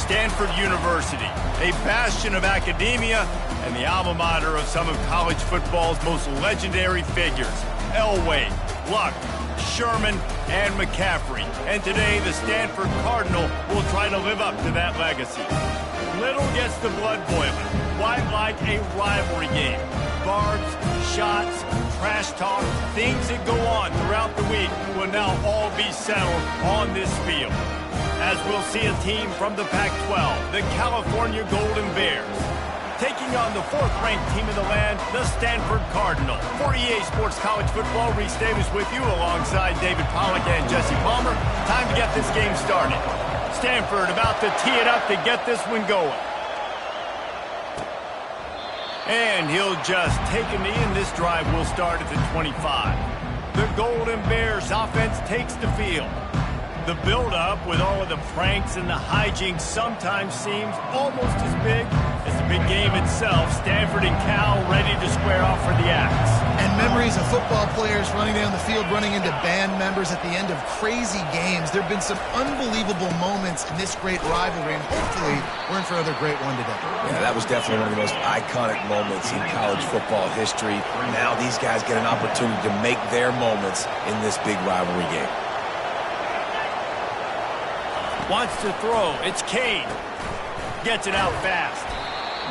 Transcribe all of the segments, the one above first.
Stanford University, a bastion of academia and the alma mater of some of college football's most legendary figures, Elway, Luck, Sherman, and McCaffrey. And today, the Stanford Cardinal will try to live up to that legacy. Little gets the blood boiling, quite like a rivalry game. Barbs, shots, trash talk, things that go on throughout the week will now all be settled on this field. As we'll see a team from the Pac-12, the California Golden Bears, taking on the fourth-ranked team in the land, the Stanford Cardinal. For EA Sports College Football, Reese Davis with you alongside David Pollack and Jesse Palmer. Time to get this game started. Stanford about to tee it up to get this one going. And he'll just take a knee, and this drive will start at the 25. The Golden Bears offense takes the field. The build-up with all of the pranks and the hijinks sometimes seems almost as big as the big game itself. Stanford and Cal ready to square off for the axe. And memories of football players running down the field, running into band members at the end of crazy games. There have been some unbelievable moments in this great rivalry, and hopefully we're in for another great one today. Yeah, that was definitely one of the most iconic moments in college football history. Now these guys get an opportunity to make their moments in this big rivalry game. Wants to throw. It's Kane. Gets it out fast.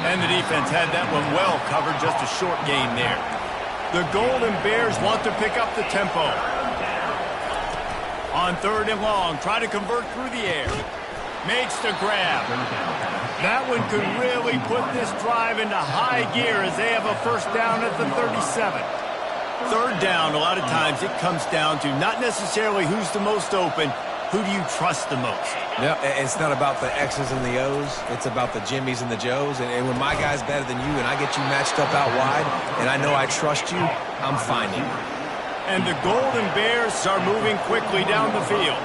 And the defense had that one well covered. Just a short gain there. The Golden Bears want to pick up the tempo. On 3rd and long, try to convert through the air. Makes the grab. That one could really put this drive into high gear as they have a first down at the 37. 3rd down, a lot of times it comes down to not necessarily who's the most open. Who do you trust the most? No, it's not about the X's and the O's. It's about the Jimmys and the Joes. And when my guy's better than you and I get you matched up out wide and I know I trust you, I'm finding you. And the Golden Bears are moving quickly down the field.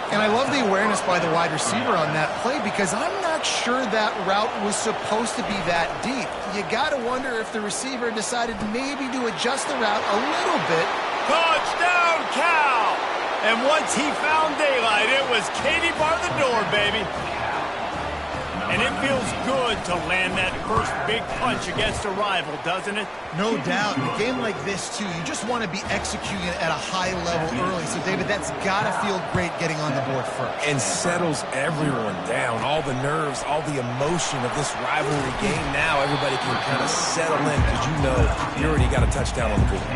And I love the awareness by the wide receiver on that play because I'm not sure that route was supposed to be that deep. You got to wonder if the receiver decided maybe to adjust the route a little bit. Touchdown, Cal! And once he found daylight, it was Katie bar the door, baby. And it feels good to land that first big punch against a rival, doesn't it? No doubt. In a game like this, too, you just want to be executing at a high level early. So, David, that's got to feel great getting on the board first. And settles everyone down. All the nerves, all the emotion of this rivalry game. Now everybody can kind of settle in because you know you already got a touchdown on the board.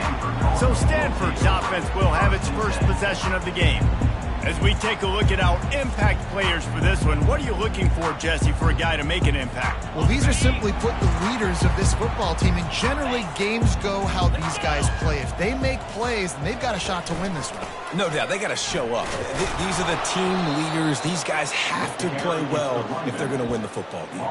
So Stanford's offense will have its first possession of the game. As we take a look at our impact players for this one, what are you looking for, Jesse, for a guy to make an impact? Well, these are simply put the leaders of this football team, and generally games go how these guys play. If they make plays, then they've got a shot to win this one. No doubt, they got to show up. These are the team leaders. These guys have to play well if they're going to win the football game.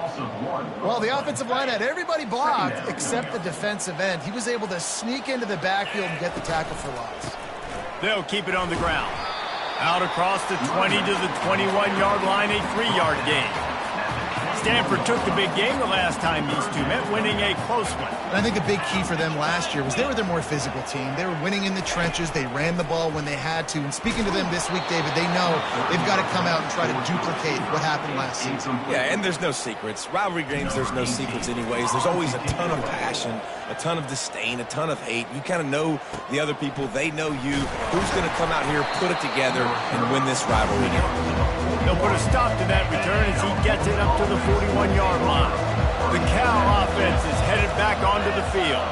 Well, the offensive line had everybody blocked except the defensive end. He was able to sneak into the backfield and get the tackle for loss. They'll keep it on the ground. Out across the 20 to the 21-yard line, a 3-yard gain. Stanford took the big game the last time these two met, winning a close one. And I think the big key for them last year was they were their more physical team. They were winning in the trenches. They ran the ball when they had to. And speaking to them this week, David, they know they've got to come out and try to duplicate what happened last season. Yeah, and there's no secrets. Rivalry games, there's no secrets anyways. There's always a ton of passion, a ton of disdain, a ton of hate. You kind of know the other people. They know you. Who's going to come out here, put it together, and win this rivalry game? They'll put a stop to that return as he gets it up to the 41-yard line. The Cal offense is headed back onto the field.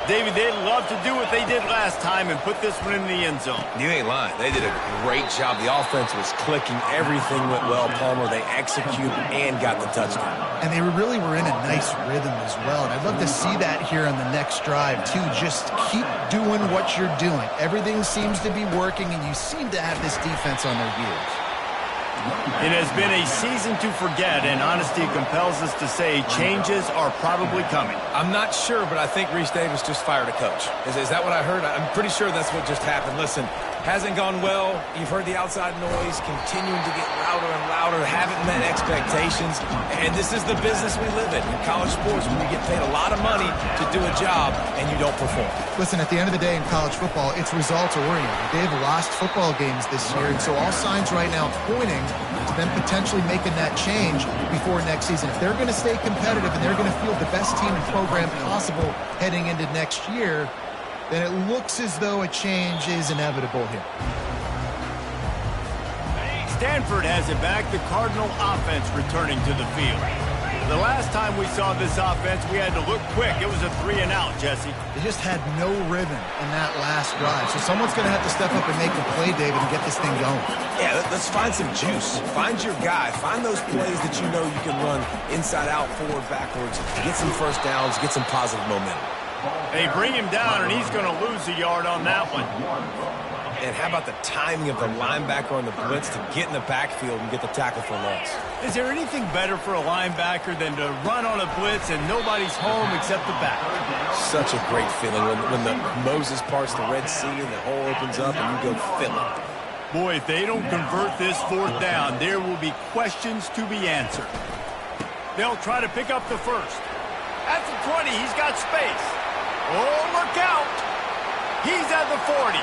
David, they'd love to do what they did last time and put this one in the end zone. You ain't lying. They did a great job. The offense was clicking. Everything went well, Palmer. They executed and got the touchdown. And they really were in a nice rhythm as well. And I'd love to see that here on the next drive, too. Just keep doing what you're doing. Everything seems to be working, and you seem to have this defense on their heels. It has been a season to forget, and honesty compels us to say changes are probably coming. I'm not sure, but I think Reese Davis just fired a coach. Is that what I heard? I'm pretty sure that's what just happened. Listen, hasn't gone well. You've heard the outside noise, continuing to get louder and louder, haven't met expectations. And this is the business we live in college sports, when you get paid a lot of money to do a job and you don't perform. Listen, at the end of the day in college football, it's results-oriented. They've lost football games this year, and so all signs right now pointing to them potentially making that change before next season. If they're going to stay competitive and they're going to field the best team and program possible heading into next year, then it looks as though a change is inevitable here. Stanford has it back, the Cardinal offense returning to the field. The last time we saw this offense, we had to look quick. It was a 3-and-out, Jesse. They just had no rhythm in that last drive. So someone's going to have to step up and make a play, David, and get this thing going. Yeah, let's find some juice. Find your guy. Find those plays that you know you can run inside out, forward, backwards, get some first downs, get some positive momentum. They bring him down, and he's going to lose a yard on that one. And how about the timing of the linebacker on the blitz to get in the backfield and get the tackle for loss? Is there anything better for a linebacker than to run on a blitz and nobody's home except the back? Such a great feeling when the Moses parts the Red Sea and the hole opens up and you go fill it. Boy, if they don't convert this fourth down, there will be questions to be answered. They'll try to pick up the first. At the 20, he's got space. Oh, look out! He's at the 40.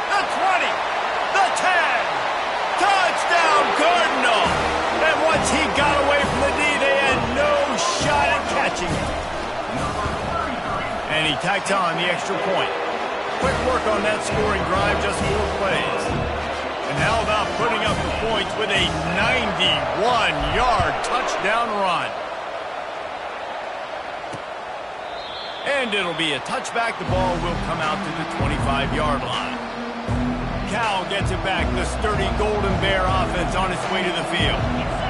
The 20, the 10, touchdown Cardinal! And once he got away from the D, they had no shot at catching him. And he tacked on the extra point. Quick work on that scoring drive, just 4 plays. And how about putting up the points with a 91-yard touchdown run? And it'll be a touchback. The ball will come out to the 25-yard line. Cal gets it back. The sturdy Golden Bear offense on its way to the field.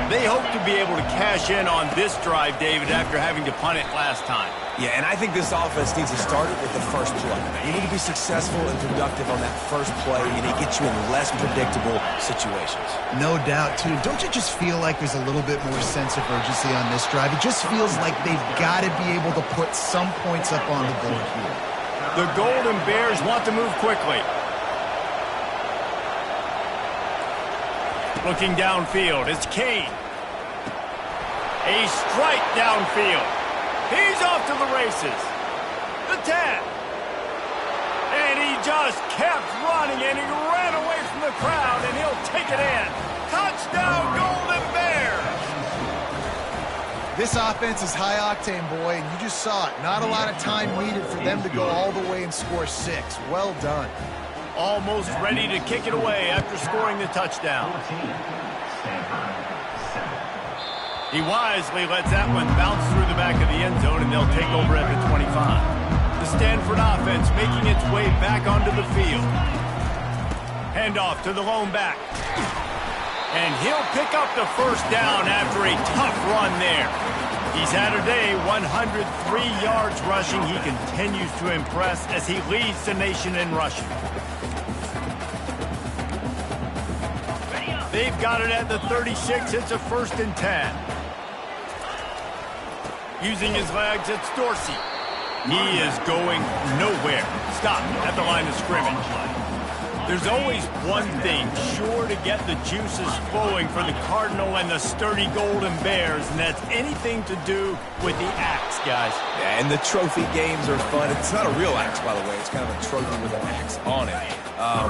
They hope to be able to cash in on this drive, David, after having to punt it last time. Yeah, and I think this offense needs to start it with the first play. You need to be successful and productive on that first play, and it gets you in less predictable situations. No doubt, too. Don't you just feel like there's a little bit more sense of urgency on this drive? It just feels like they've got to be able to put some points up on the board here. The Golden Bears want to move quickly. Looking downfield, it's Kane. A strike downfield. He's off to the races. The 10. And he just kept running, and he ran away from the crowd, and he'll take it in. Touchdown, Golden Bears! This offense is high-octane, boy, and you just saw it. Not a lot of time needed for them to go all the way and score 6. Well done. Almost ready to kick it away after scoring the touchdown. He wisely lets that one bounce through the back of the end zone, and they'll take over at the 25. The Stanford offense making its way back onto the field. Handoff to the lone back. And he'll pick up the first down after a tough run there. He's had a day, 103 yards rushing. He continues to impress as he leads the nation in rushing. They've got it at the 36. It's a 1st and 10. Using his legs, it's Dorsey. He is going nowhere. Stop at the line of scrimmage. There's always one thing sure to get the juices flowing for the Cardinal and the sturdy Golden Bears, and that's anything to do with the axe, guys. Yeah, and the trophy games are fun. It's not a real axe, by the way. It's kind of a trophy with an axe on it.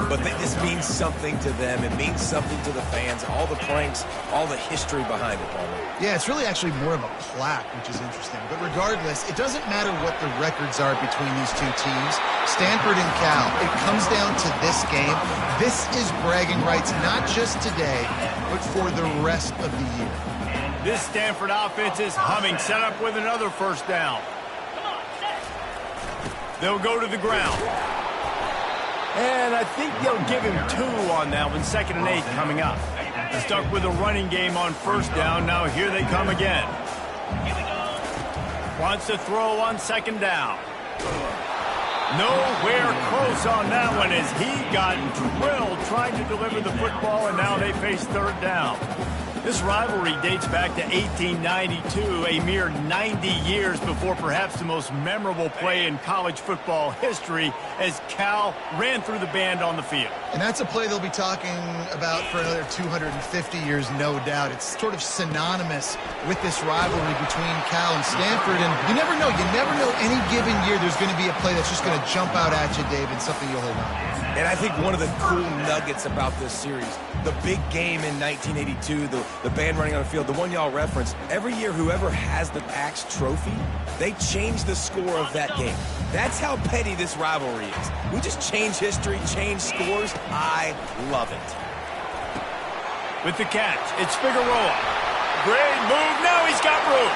But this means something to them. It means something to the fans. All the pranks, all the history behind it, Paul. Yeah, it's really actually more of a plaque, which is interesting. But regardless, it doesn't matter what the records are between these two teams. Stanford and Cal, it comes down to this game. This is bragging rights, not just today, but for the rest of the year. This Stanford offense is humming, set up with another first down. They'll go to the ground. And I think they'll give him 2 on that one. 2nd and 8 coming up. Stuck with a running game on first down. Now here they come again. Wants to throw on 2nd down. Nowhere close on that one as he got drilled trying to deliver the football, and now they face 3rd down. This rivalry dates back to 1892, a mere 90 years before perhaps the most memorable play in college football history as Cal ran through the band on the field. And that's a play they'll be talking about for another 250 years, no doubt. It's sort of synonymous with this rivalry between Cal and Stanford. And you never know. You never know any given year there's going to be a play that's just going to jump out at you, David, something you'll hold on to. And I think one of the cool nuggets about this series, the big game in 1982, the band running on the field, the one y'all referenced, every year whoever has the Pax trophy, they change the score of that game. That's how petty this rivalry is. We just change history, change scores. I love it. With the catch, it's Figueroa. Great move, now he's got room.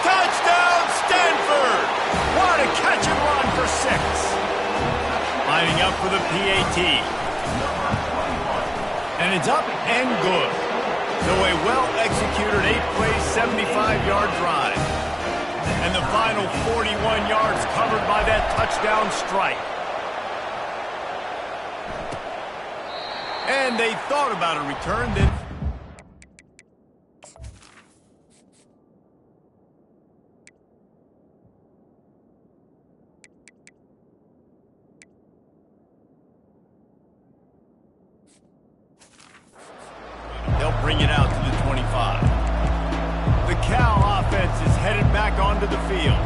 Touchdown, Stanford! What a catch and run for 6. Lining up for the PAT. And it's up and good. So a well-executed 8-play, 75-yard drive. And the final 41 yards covered by that touchdown strike. And they thought about a return, then... They'll bring it out to the 25. The Cal offense is headed back onto the field.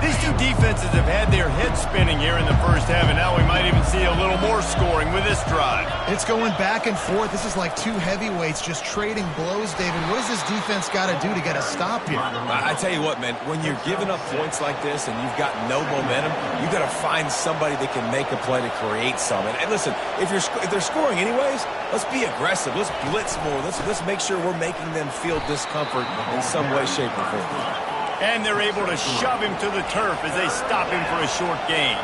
These two defenses have had their heads spinning here in the first half, and now we might even see a little more scoring with this drive. It's going back and forth. This is like two heavyweights just trading blows, David. What does this defense got to do to get a stop here? I tell you what, man, when you're giving up points like this and you've got no momentum, you got to find somebody that can make a play to create some. And listen, if they're scoring anyways, let's be aggressive. Let's blitz more. Let's make sure we're making them feel discomfort in some way, shape, or form. And they're able to shove him to the turf as they stop him for a short gain.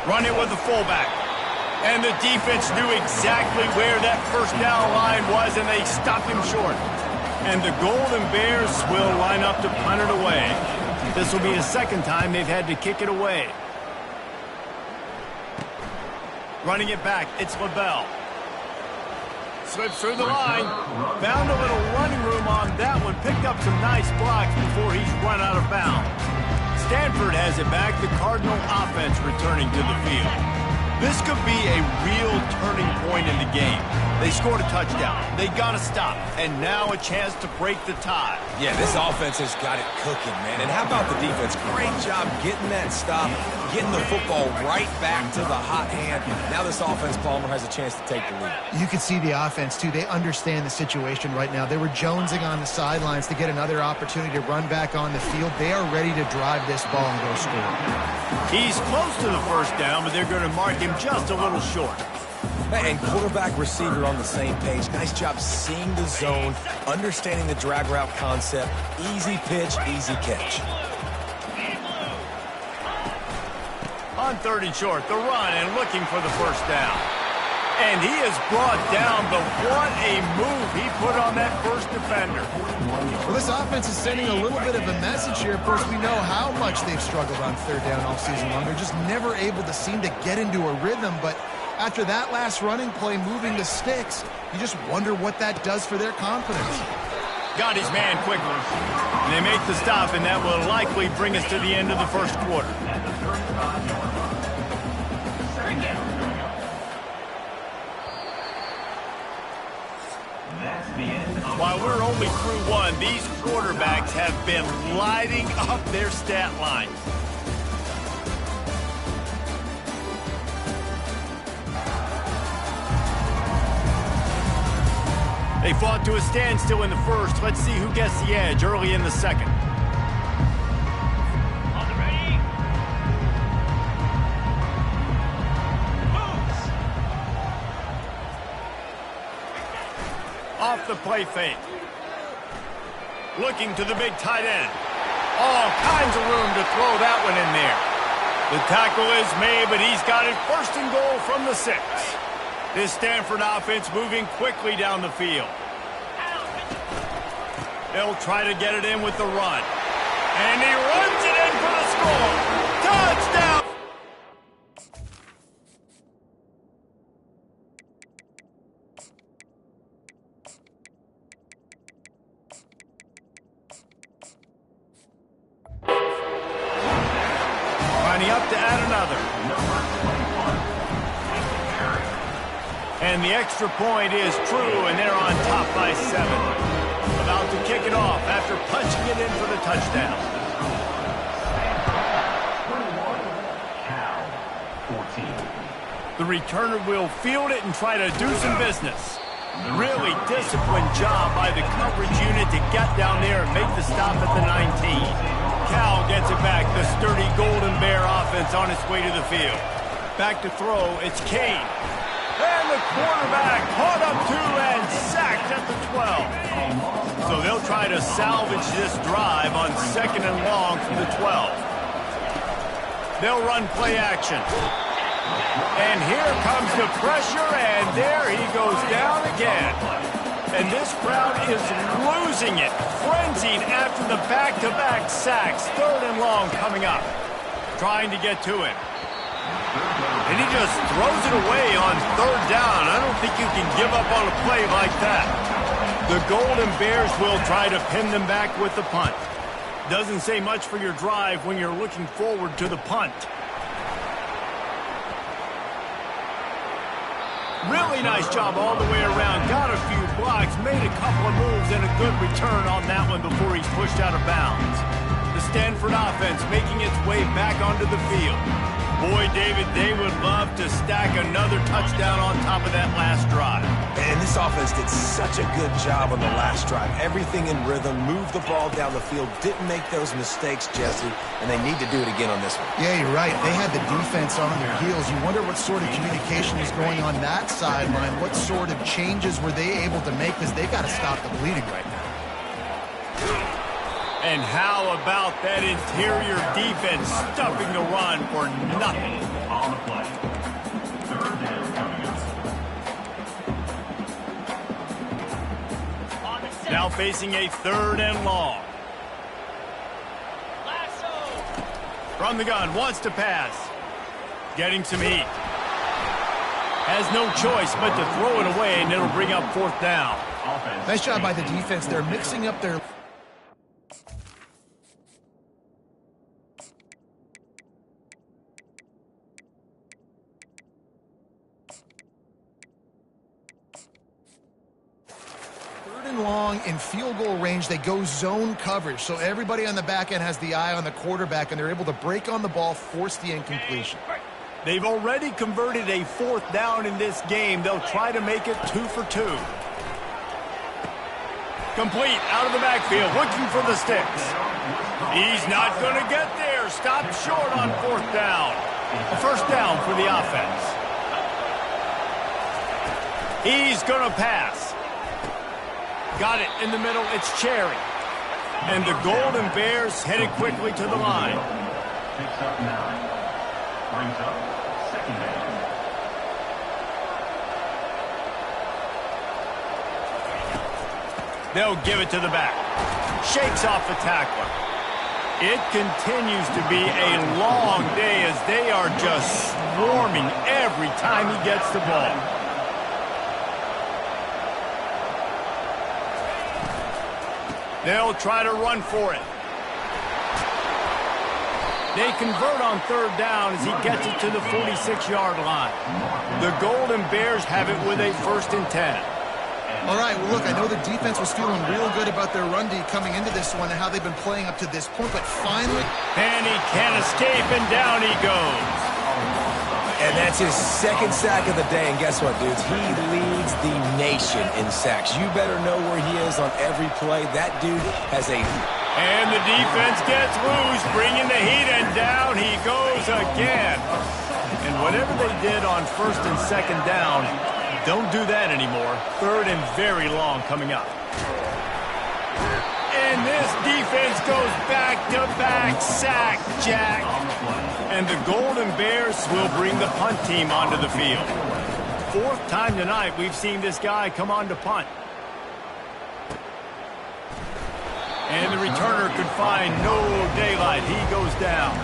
Run it with the fullback. And the defense knew exactly where that first down line was, and they stopped him short. And the Golden Bears will line up to punt it away. This will be the second time they've had to kick it away. Running it back, it's LaBelle. Slips through the line. Found a little running room on that one. Picked up some nice blocks before he's run out of bounds. Stanford has it back. The Cardinal offense returning to the field. This could be a real turning point in the game. They scored a touchdown. They got to stop. And now a chance to break the tie. Yeah, this offense has got it cooking, man. And how about the defense? Great job getting that stop, getting the football right back to the hot hand. Now this offense, Palmer, has a chance to take the lead. You can see the offense, too. They understand the situation right now. They were jonesing on the sidelines to get another opportunity to run back on the field. They are ready to drive this ball and go score. He's close to the first down, but they're going to mark him just a little short. And quarterback, receiver on the same page. Nice job seeing the zone, understanding the drag route concept. Easy pitch, easy catch. On 3rd and short, the run and looking for the first down. And he is brought down, but what a move he put on that first defender. Well, this offense is sending a little bit of a message here. Of course, we know how much they've struggled on 3rd down all season long. They're just never able to seem to get into a rhythm, but after that last running play moving the sticks, you just wonder what that does for their confidence. Got his man quickly. And they make the stop, and that will likely bring us to the end of the first quarter. While we're only through one, these quarterbacks have been lighting up their stat lines. They fought to a standstill in the first. Let's see who gets the edge early in the second. On the ready. Moves. Off the play fake. Looking to the big tight end. All kinds of room to throw that one in there. The tackle is made, but he's got it 1st and goal from the 6. This Stanford offense moving quickly down the field. They'll try to get it in with the run. And he runs it in for the score. Touchdown! Lining up to add another. And the extra point is true, and they're on top by 7. About to kick it off after punching it in for the touchdown. The returner will field it and try to do some business. Really disciplined job by the coverage unit to get down there and make the stop at the 19. Cal gets it back. The sturdy Golden Bear offense on its way to the field. Back to throw. It's Kane. And the quarterback caught up to and sacked at the 12. So they'll try to salvage this drive on 2nd and long from the 12. They'll run play action. And here comes the pressure, and there he goes down again. And this crowd is losing it, frenzied after the back-to-back sacks. 3rd and long coming up. Trying to get to him. And he just throws it away on 3rd down. I don't think you can give up on a play like that. The Golden Bears will try to pin them back with the punt. Doesn't say much for your drive when you're looking forward to the punt. Really nice job all the way around. Got a few blocks, made a couple of moves, and a good return on that one before he's pushed out of bounds. The Stanford offense making its way back onto the field. Boy, David, they would love to stack another touchdown on top of that last drive. And this offense did such a good job on the last drive. Everything in rhythm, moved the ball down the field, didn't make those mistakes, Jesse, and they need to do it again on this one. Yeah, you're right. They had the defense on their heels. You wonder what sort of communication is going on that sideline. What sort of changes were they able to make, because they've got to stop the bleeding right now. And how about that interior defense stuffing the run for nothing? On the play. 3rd down coming up. Now facing a 3rd and long. From the gun, wants to pass. Getting some heat. Has no choice but to throw it away, and it'll bring up 4th down. Nice job by the defense. They're mixing up their... long in field goal range. They go zone coverage, so everybody on the back end has the eye on the quarterback, and they're able to break on the ball, force the incompletion. They've already converted a 4th down in this game. They'll try to make it 2 for 2. Complete out of the backfield, looking for the sticks. He's not going to get there. Stopped short on 4th down. A 1st down for the offense. He's going to pass. Got it in the middle. It's Cherry. And the Golden Bears headed quickly to the line. Picks up 9. Brings up 2nd down. They'll give it to the back. Shakes off the tackler. It continues to be a long day as they are just swarming every time he gets the ball. They'll try to run for it. They convert on 3rd down as he gets it to the 46-yard line. The Golden Bears have it with a 1st and 10. All right, well, look, I know the defense was feeling real good about their run D coming into this one and how they've been playing up to this point, but finally... And he can't escape, and down he goes. And that's his 2nd sack of the day, and guess what, dudes? He leads the nation in sacks. You better know where he is on every play. That dude has a... And the defense gets loose, bringing the heat, and down he goes again. And whatever they did on 1st and 2nd down, don't do that anymore. 3rd and very long coming up. And this defense goes back-to-back sack, Jack. And the Golden Bears will bring the punt team onto the field. 4th time tonight we've seen this guy come on to punt. And the returner could find no daylight. He goes down.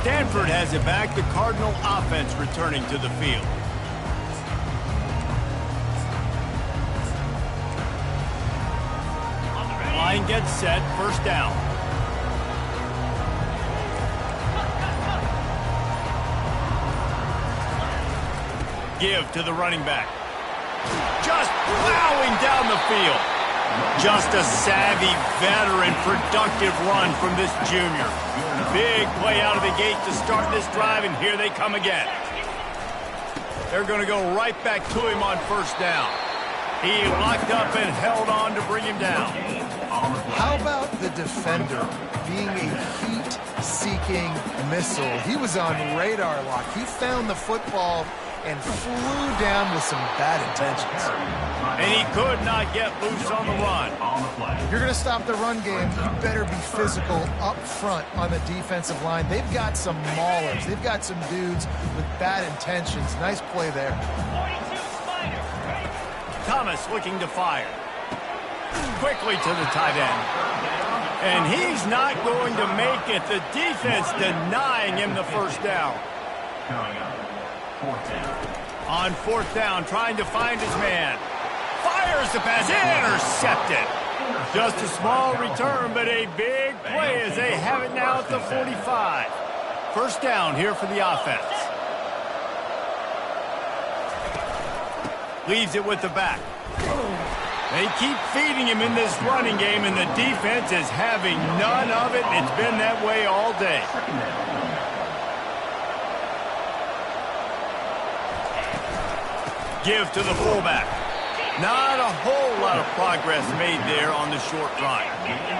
Stanford has it back. The Cardinal offense returning to the field. Line gets set. 1st down. give to the running back. Just plowing down the field. Just a savvy, veteran, productive run from this junior. Big play out of the gate to start this drive, and here they come again. They're going to go right back to him on first down. He locked up and held on to bring him down. How about the defender being a heat-seeking missile? He was on radar lock. He found the football and flew down with some bad intentions. And he could not get loose on the run. If you're going to stop the run game, you better be physical up front on the defensive line. They've got some maulers. They've got some dudes with bad intentions. Nice play there. Thomas looking to fire. Quickly to the tight end. And he's not going to make it. The defense denying him the first down. On fourth down, trying to find his man. Fires the pass, intercepted. Just a small return, but a big play as they have it now at the 45. First down here for the offense. Leaves it with the back. They keep feeding him in this running game, and the defense is having none of it. It's been that way all day. Give to the fullback. Not a whole lot of progress made there on the short run.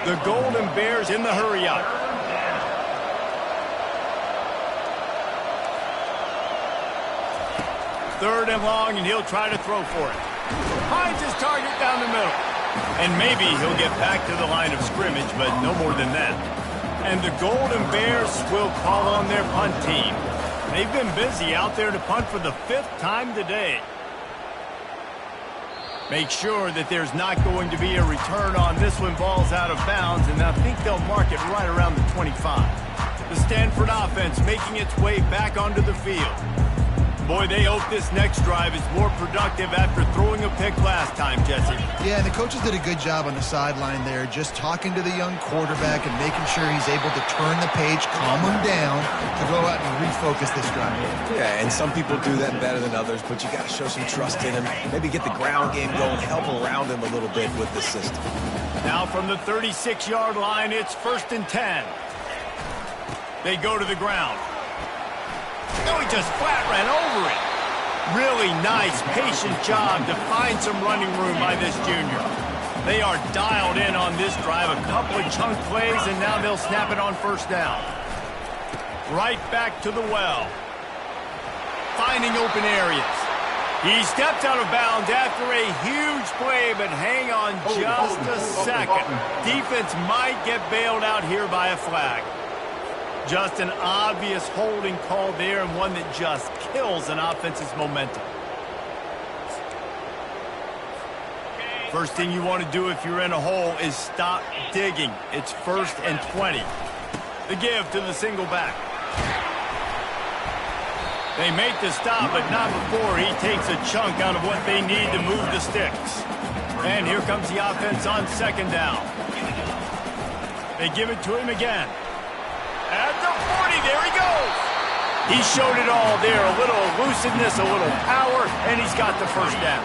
The Golden Bears in the hurry up. Third and long, and he'll try to throw for it. Finds his target down the middle. And maybe he'll get back to the line of scrimmage, but no more than that. And the Golden Bears will call on their punt team. They've been busy out there to punt for the 5th time today. Make sure that there's not going to be a return on this when ball's out of bounds, and I think they'll mark it right around the 25. The Stanford offense making its way back onto the field. Boy, they hope this next drive is more productive after throwing a pick last time, Jesse. Yeah, and the coaches did a good job on the sideline there, just talking to the young quarterback and making sure he's able to turn the page, calm him down, to go out and refocus this drive. Yeah, and some people do that better than others, but you got to show some trust in him. Maybe get the ground game going, help around him a little bit with the system. Now from the 36-yard line, it's 1st and 10. They go to the ground. No, he just flat ran over it. Really nice, patient job to find some running room by this junior. They are dialed in on this drive. A couple of chunk plays, and now they'll snap it on first down. Right back to the well. Finding open areas. He steps out of bounds after a huge play, but hang on just a second. Defense might get bailed out here by a flag. Just an obvious holding call there, and one that just kills an offense's momentum. First thing you want to do if you're in a hole is stop digging. It's 1st and 20. The give to the single back. They make the stop, but not before he takes a chunk out of what they need to move the sticks. And here comes the offense on 2nd down. They give it to him again. At the 40, there he goes. He showed it all there. A little elusiveness, a little power, and he's got the first down.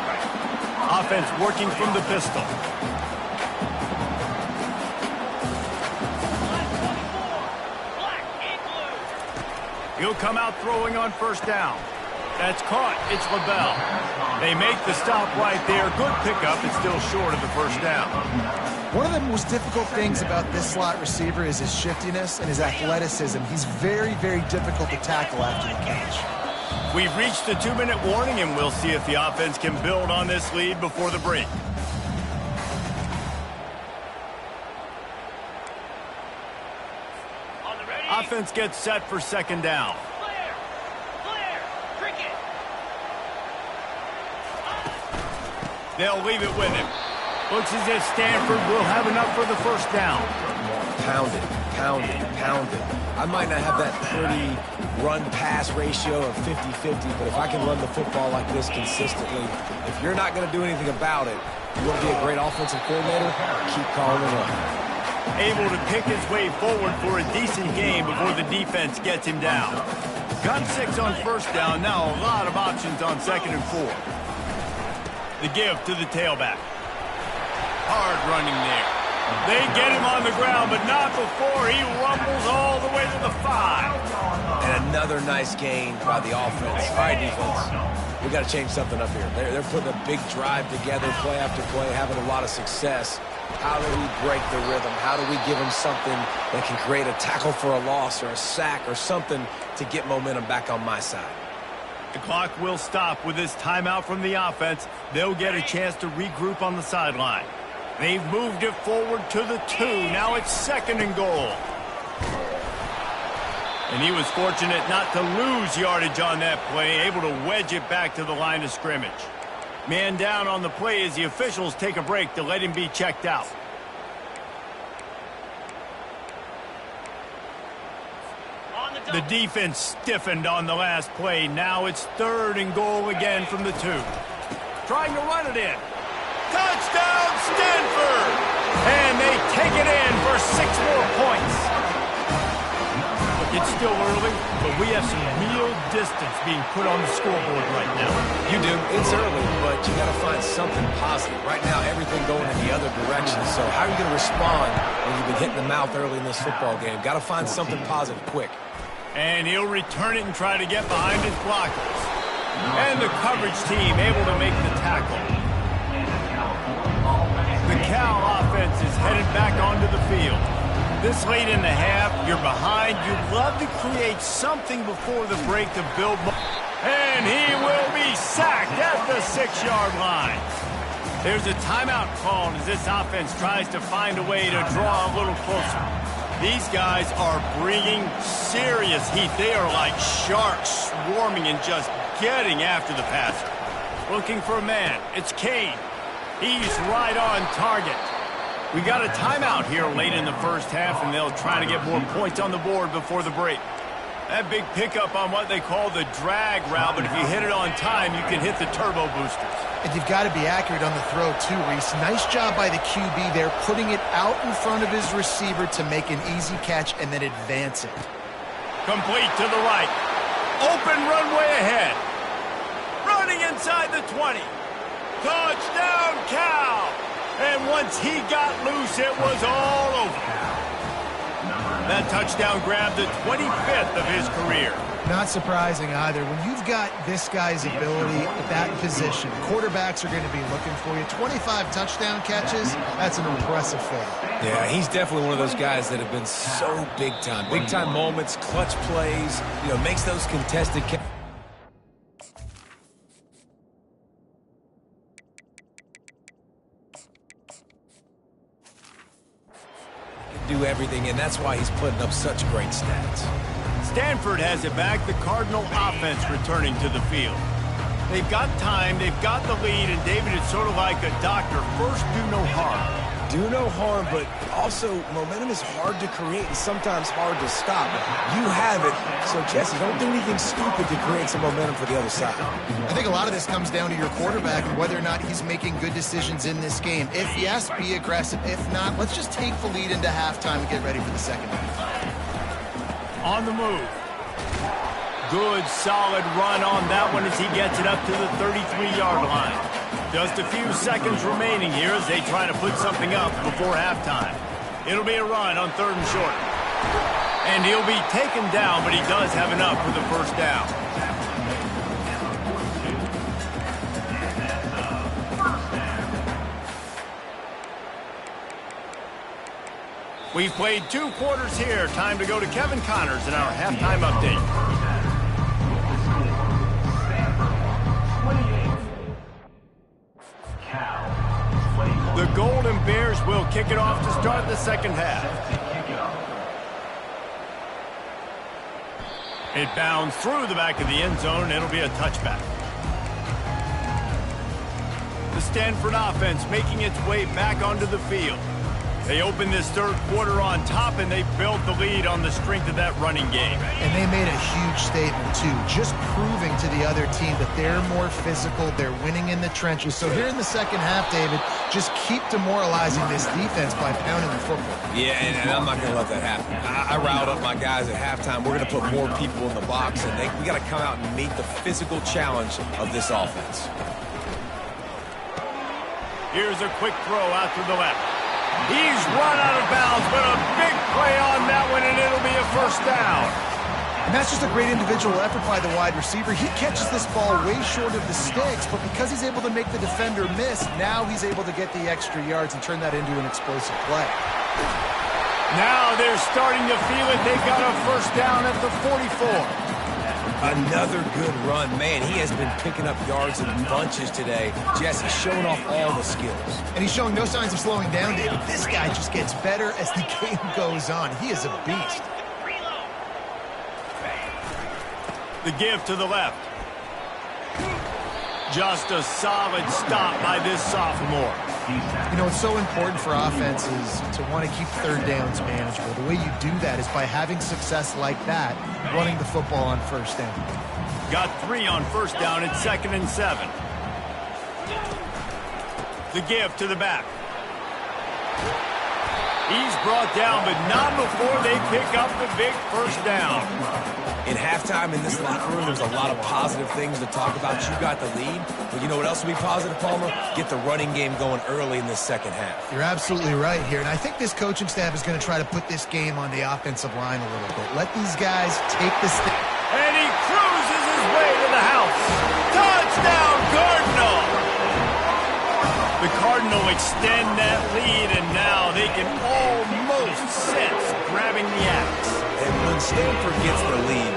Offense working from the pistol. He'll come out throwing on first down. That's caught. It's LaBelle. They make the stop right there. Good pickup. It's still short of the first down. One of the most difficult things about this slot receiver is his shiftiness and his athleticism. He's very, very difficult to tackle after the catch. We've reached the 2-minute warning, and we'll see if the offense can build on this lead before the break. Offense gets set for 2nd down. They'll leave it with him. Looks as if Stanford will have enough for the first down. Pound it, pound it, pound it. I might not have that pretty run-pass ratio of 50-50, but if I can run the football like this consistently, if you're not going to do anything about it, you want to be a great offensive coordinator, keep calling it on. Able to pick his way forward for a decent game before the defense gets him down. Got 6 on first down. Now a lot of options on 2nd and 4. The give to the tailback. Hard running there. They get him on the ground, but not before he rumbles all the way to the 5. And another nice gain by the offense. All right, defense. We got to change something up here. They're putting a big drive together, play after play, having a lot of success. How do we break the rhythm? How do we give them something that can create a tackle for a loss or a sack or something to get momentum back on my side? The clock will stop with this timeout from the offense. They'll get a chance to regroup on the sideline. They've moved it forward to the 2. Now it's 2nd and goal. And he was fortunate not to lose yardage on that play, able to wedge it back to the line of scrimmage. Man down on the play as the officials take a break to let him be checked out. The defense stiffened on the last play. Now it's 3rd and goal again from the 2. Trying to run it in. Touchdown, Stanford! And they take it in for 6 more points. Look, it's still early, but we have some real distance being put on the scoreboard right now. You do. It's early, but you got to find something positive. Right now, everything going in the other direction. So how are you going to respond when you've been hitting the mouth early in this football game? Got to find something positive quick. And he'll return it and try to get behind his blockers. And the coverage team able to make the tackle. The Cal offense is headed back onto the field. This late in the half, you're behind. You'd love to create something before the break to build more. And he will be sacked at the 6-yard line. There's a timeout called as this offense tries to find a way to draw a little closer. These guys are bringing serious heat. They are like sharks swarming and just getting after the passer. Looking for a man. It's Kane. He's right on target. We got a timeout here late in the first half, and they'll try to get more points on the board before the break. That big pickup on what they call the drag route, but if you hit it on time, you can hit the turbo boosters. And you've got to be accurate on the throw, too, Reese. Nice job by the QB there, putting it out in front of his receiver to make an easy catch and then advance it. Complete to the right. Open runway ahead. Running inside the 20. Touchdown, Cal! And once he got loose, it was all over. That touchdown grabbed the 25th of his career. Not surprising either. When you've got this guy's ability at that position, quarterbacks are going to be looking for you. 25 touchdown catches, that's an impressive feat. Yeah, he's definitely one of those guys that have been so big time. Big time moments, clutch plays, makes those contested catches. Do everything, and that's why he's putting up such great stats. Stanford has it back. The Cardinal offense returning to the field. They've got time, they've got the lead, and David, it's sort of like a doctor. First, do no harm. Do no harm, but also momentum is hard to create and sometimes hard to stop. You have it, so Jesse, don't do anything stupid to create some momentum for the other side. I think a lot of this comes down to your quarterback and whether or not he's making good decisions in this game. If yes, be aggressive. If not, let's just take the lead into halftime and get ready for the second half. On the move. Good, solid run on that one as he gets it up to the 33-yard line. Just a few seconds remaining here as they try to put something up before halftime. It'll be a run on 3rd and short. And he'll be taken down, but he does have enough for the first down. We've played 2 quarters here. Time to go to Kevin Connors in our halftime update. The Golden Bears will kick it off to start the second half. It bounds through the back of the end zone, and it'll be a touchback. The Stanford offense making its way back onto the field. They opened this third quarter on top, and they built the lead on the strength of that running game. And they made a huge statement, too, just proving to the other team that they're more physical, they're winning in the trenches. So here in the second half, David, just keep demoralizing this defense by pounding the football. Yeah, and I'm not going to let that happen. I riled up my guys at halftime. We're going to put more people in the box, and we got to come out and meet the physical challenge of this offense. Here's a quick throw out to the left. He's run out of bounds, but a big play on that one, and it'll be a first down. And that's just a great individual effort by the wide receiver. He catches this ball way short of the sticks, but because he's able to make the defender miss, now he's able to get the extra yards and turn that into an explosive play. Now they're starting to feel it. They've got a first down at the 44. Another good run. Man, he has been picking up yards in bunches today. Jesse's showing off all the skills. And he's showing no signs of slowing down, David. This guy just gets better as the game goes on. He is a beast. The give to the left. Just a solid stop by this sophomore. You know, it's so important for offenses to want to keep third downs manageable. The way you do that is by having success like that, running the football on first down. Got 3 on first down at 2nd and 7. The give to the back. He's brought down, but not before they pick up the big first down. In halftime in this locker room, there's a lot of positive things to talk about. You got the lead, but you know what else will be positive, Palmer? Get the running game going early in this second half. You're absolutely right here, and I think this coaching staff is going to try to put this game on the offensive line a little bit. Let these guys take the step. And he cruises his way to the house. Touchdown, Cardinal! The Cardinal extend that lead, and now they can almost sense grabbing the axe. And when Stanford gets the lead,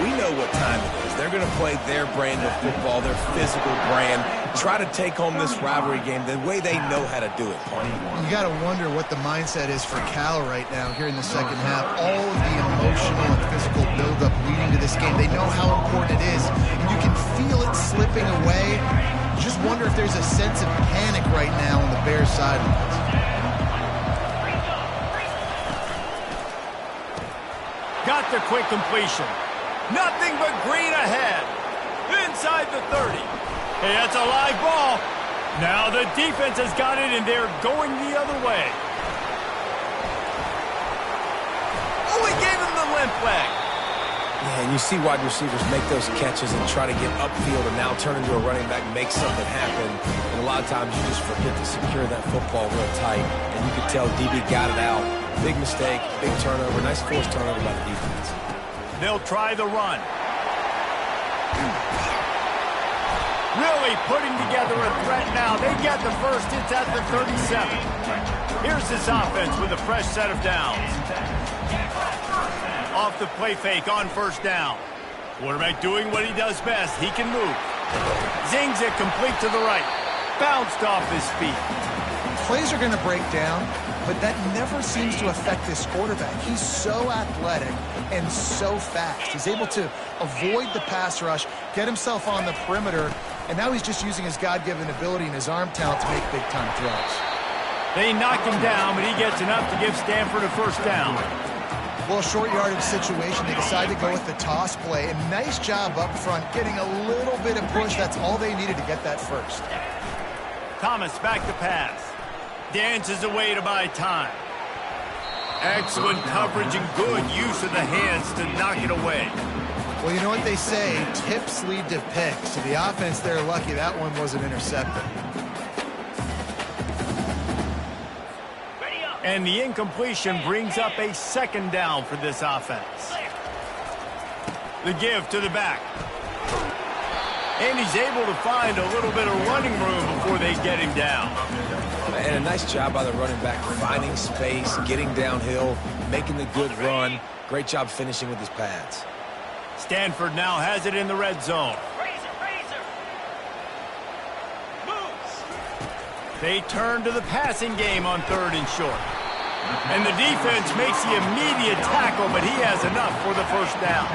we know what time it is. They're going to play their brand of football, their physical brand, try to take home this rivalry game the way they know how to do it, Paul. You got to wonder what the mindset is for Cal right now here in the second half. All of the emotional and physical buildup leading to this game. They know how important it is. You can feel it slipping away. You just wonder if there's a sense of panic right now on the Bears sidelines. Got the quick completion. Nothing but green ahead. Inside the 30. Hey, that's a live ball. Now the defense has got it, and they're going the other way. Oh, he gave him the limp leg. Yeah, and you see wide receivers make those catches and try to get upfield and now turn into a running back, make something happen. And a lot of times you just forget to secure that football real tight. And you could tell DB got it out. Big mistake, big turnover, nice forced turnover by the defense. They'll try the run. Really putting together a threat now. They get the first. It's at the 37. Here's this offense with a fresh set of downs. Off the play fake on first down. Quarterback doing what he does best. He can move. Zings it complete to the right. Bounced off his feet. Plays are going to break down, but that never seems to affect this quarterback. He's so athletic and so fast. He's able to avoid the pass rush, get himself on the perimeter, and now he's just using his God-given ability and his arm talent to make big-time throws. They knock him down, but he gets enough to give Stanford a first down. Well, short yardage situation, they decide to go with the toss play, and nice job up front, getting a little bit of push. That's all they needed to get that first. Thomas back to pass. Dances away to buy time. Excellent coverage and good use of the hands to knock it away. Well, you know what they say, tips lead to picks. So the offense, they're lucky that one wasn't intercepted. And the incompletion brings up a second down for this offense. The give to the back. And he's able to find a little bit of running room before they get him down. And a nice job by the running back, finding space, getting downhill, making the good run. Great job finishing with his pads. Stanford now has it in the red zone. They turn to the passing game on 3rd and short. And the defense makes the immediate tackle, but he has enough for the first down.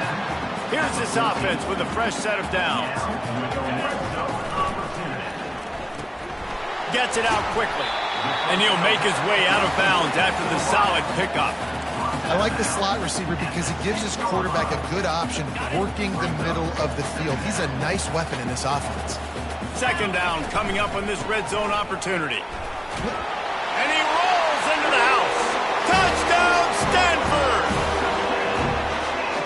Here's this offense with a fresh set of downs. Gets it out quickly. And he'll make his way out of bounds after the solid pickup. I like the slot receiver because it gives his quarterback a good option working the middle of the field. He's a nice weapon in this offense. Second down coming up on this red zone opportunity. And he rolls into the house. Touchdown, Stanford!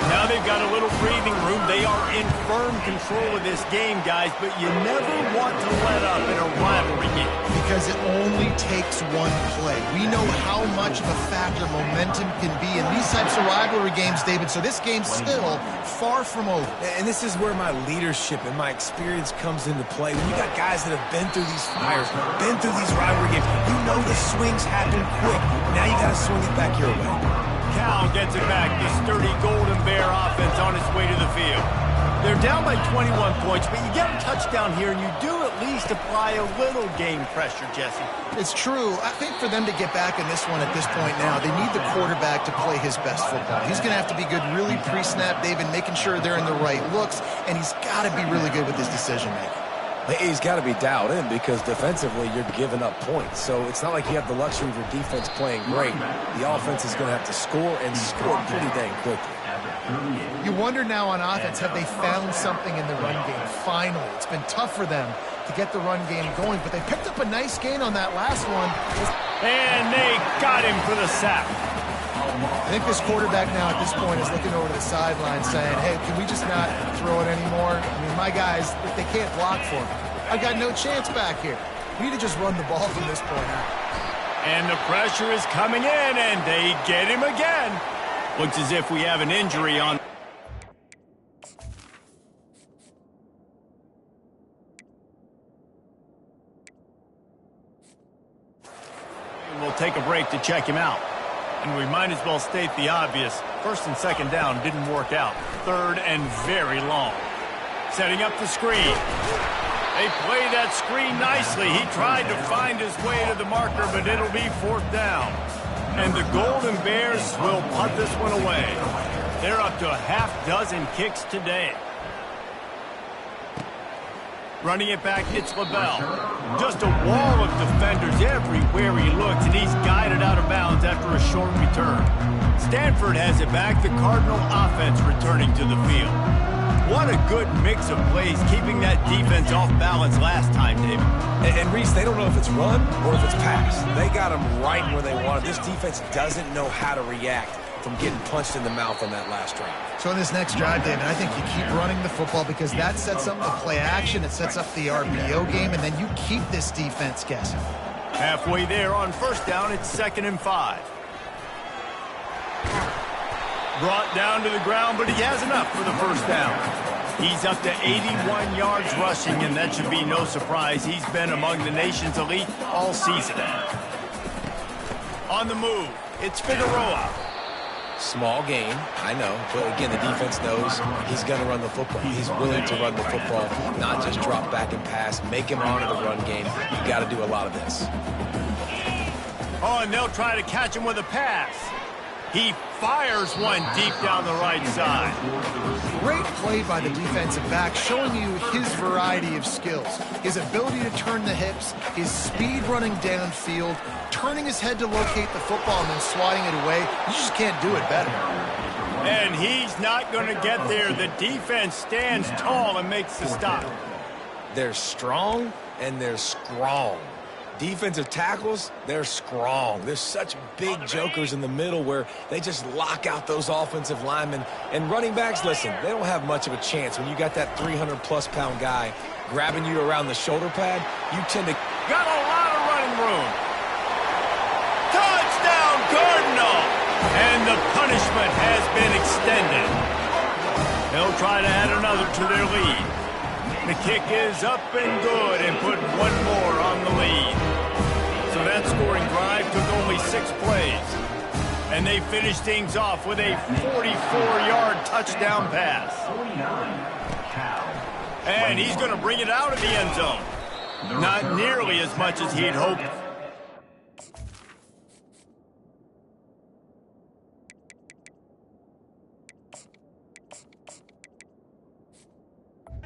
Now they've got a little breathing room. They are in firm control of this game, guys, but you never want to let up in a rivalry game. Because it only takes one play. We know how much of a factor momentum can be in these types of rivalry games, David, so this game's still far from over. And this is where my leadership and my experience comes into play. When you got guys that have been through these fires, been through these rivalry games, you know the swings happen quick. Now you got to swing it back your way. Cal gets it back. The sturdy Golden Bear offense on its way to the field. They're down by 21 points, but you get a touchdown here, and you do at least apply a little game pressure, Jesse. It's true. I think for them to get back in this one at this point now, they need the quarterback to play his best football. He's going to have to be good really pre-snap, David, making sure they're in the right looks, and he's got to be really good with his decision-making. He's got to be dialed in because defensively you're giving up points. So it's not like you have the luxury of your defense playing great. The offense is going to have to score and score pretty dang quickly. You wonder now on offense, have they found something in the run game? Finally, it's been tough for them to get the run game going, but they picked up a nice gain on that last one. And they got him for the sack. I think this quarterback now at this point is looking over to the sideline saying, hey, can we just not throw it anymore? I mean, my guys, they can't block for me. I've got no chance back here. We need to just run the ball from this point out. And the pressure is coming in, and they get him again. Looks as if we have an injury on. We'll take a break to check him out. And we might as well state the obvious. First and second down didn't work out. Third and very long. Setting up the screen. They play that screen nicely. He tried to find his way to the marker, but it'll be fourth down. And the Golden Bears will punt this one away. They're up to a half dozen kicks today. Running it back, it's LaBelle. Just a wall of defenders everywhere he looks, and he's guided out of bounds after a short return. Stanford has it back, the Cardinal offense returning to the field. What a good mix of plays, keeping that defense off balance last time, David. And Reese, they don't know if it's run or if it's pass. They got them right where they want it. This defense doesn't know how to react from getting punched in the mouth on that last drive. So in this next drive, David, I think you keep running the football because that sets up the play action, it sets up the RPO game, and then you keep this defense guessing. Halfway there on first down, it's 2nd and 5. Brought down to the ground, but he has enough for the first down. He's up to 81 yards rushing, and that should be no surprise. He's been among the nation's elite all season. On the move, it's Figueroa. Small game, I know, but again, the defense knows he's going to run the football. He's willing to run the football, not just drop back and pass, make him honor the run game. You got to do a lot of this. Oh, and they'll try to catch him with a pass. He fires one deep down the right side. Great play by the defensive back, showing you his variety of skills. His ability to turn the hips, his speed running downfield, turning his head to locate the football and then swatting it away. You just can't do it better. And he's not going to get there. The defense stands tall and makes the stop. They're strong and they're strong. Defensive tackles, they're strong. There's such big jokers in the middle where they just lock out those offensive linemen. And running backs, listen, they don't have much of a chance. When you got that 300-plus-pound guy grabbing you around the shoulder pad, you tend to... Got a lot of running room. Touchdown, Cardinal! And the punishment has been extended. They'll try to add another to their lead. The kick is up and good and put one more on the lead. So that scoring drive took only 6 plays. And they finished things off with a 44-yard touchdown pass. And he's going to bring it out of the end zone. Not nearly as much as he'd hoped.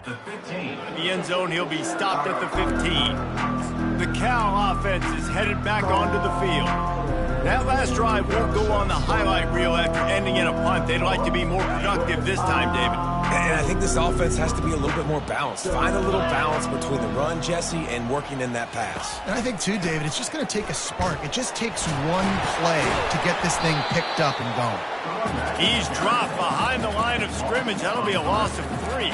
The 15. In the end zone, he'll be stopped at the 15. The Cal offense is headed back onto the field. That last drive won't go on the highlight reel after ending in a punt. They'd like to be more productive this time, David. And I think this offense has to be a little bit more balanced. Find a little balance between the run, Jesse, and working in that pass. And I think, too, David, it's just going to take a spark. It just takes one play to get this thing picked up and going. He's dropped behind the line of scrimmage. That'll be a loss of 3.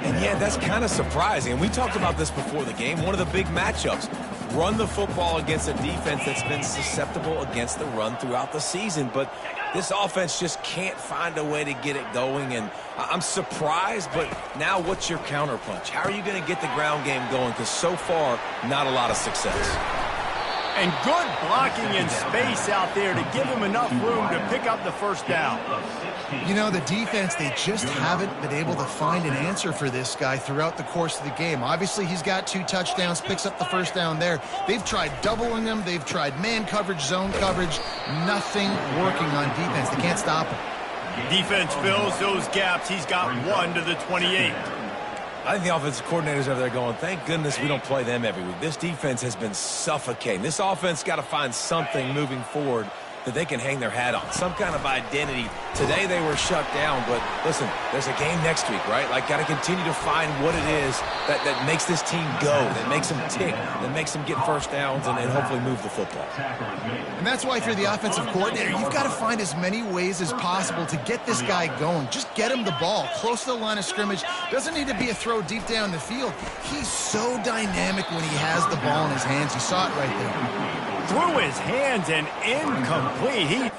And, yeah, that's kind of surprising. And we talked about this before the game. One of the big matchups. Run the football against a defense that's been susceptible against the run throughout the season. But this offense just can't find a way to get it going. And I'm surprised, but now what's your counterpunch? How are you going to get the ground game going? Because so far, not a lot of success. And good blocking in space out there to give him enough room to pick up the first down. You know, the defense, they just haven't been able to find an answer for this guy throughout the course of the game. Obviously, he's got 2 touchdowns, picks up the first down there. They've tried doubling him. They've tried man coverage, zone coverage. Nothing working on defense. They can't stop him. Defense fills those gaps. He's got 1 to the 28. I think the offensive coordinators over there going, thank goodness we don't play them every week. This defense has been suffocating. This offense got to find something moving forward that they can hang their hat on, some kind of identity. Today they were shut down, but listen, there's a game next week, right? Like, got to continue to find what it is that makes this team go, that makes them tick, that makes them get first downs and hopefully move the football. And that's why if you're the offensive coordinator, you've got to find as many ways as possible to get this guy going. Just get him the ball close to the line of scrimmage. Doesn't need to be a throw deep down the field. He's so dynamic when he has the ball in his hands. You saw it right there. Through his hands and incomplete.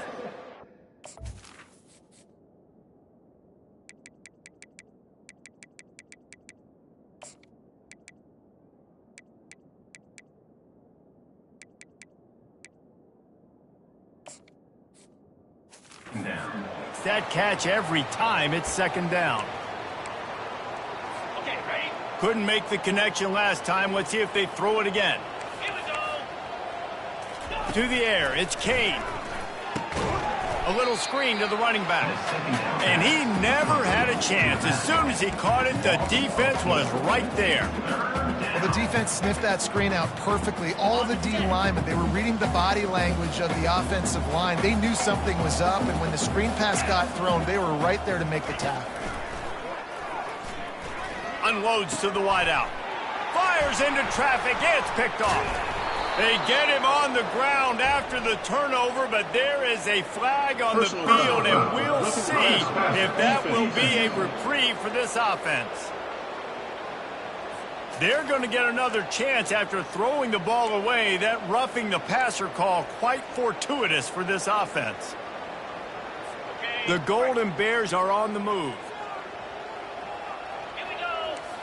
It's that catch every time. It's second down. Okay, ready? Couldn't make the connection last time. Let's see if they throw it again. Here we go. To the air, it's Kane. A little screen to the running back. And he never had a chance. As soon as he caught it, the defense was right there. Well, the defense sniffed that screen out perfectly. All the D linemen, they were reading the body language of the offensive line. They knew something was up, and when the screen pass got thrown, they were right there to make the tackle. Unloads to the wideout. Fires into traffic. It's picked off. They get him on the ground after the turnover, but there is a flag on the field, and we'll see if that will be a reprieve for this offense. They're going to get another chance after throwing the ball away. That roughing the passer call quite fortuitous for this offense. The Golden Bears are on the move.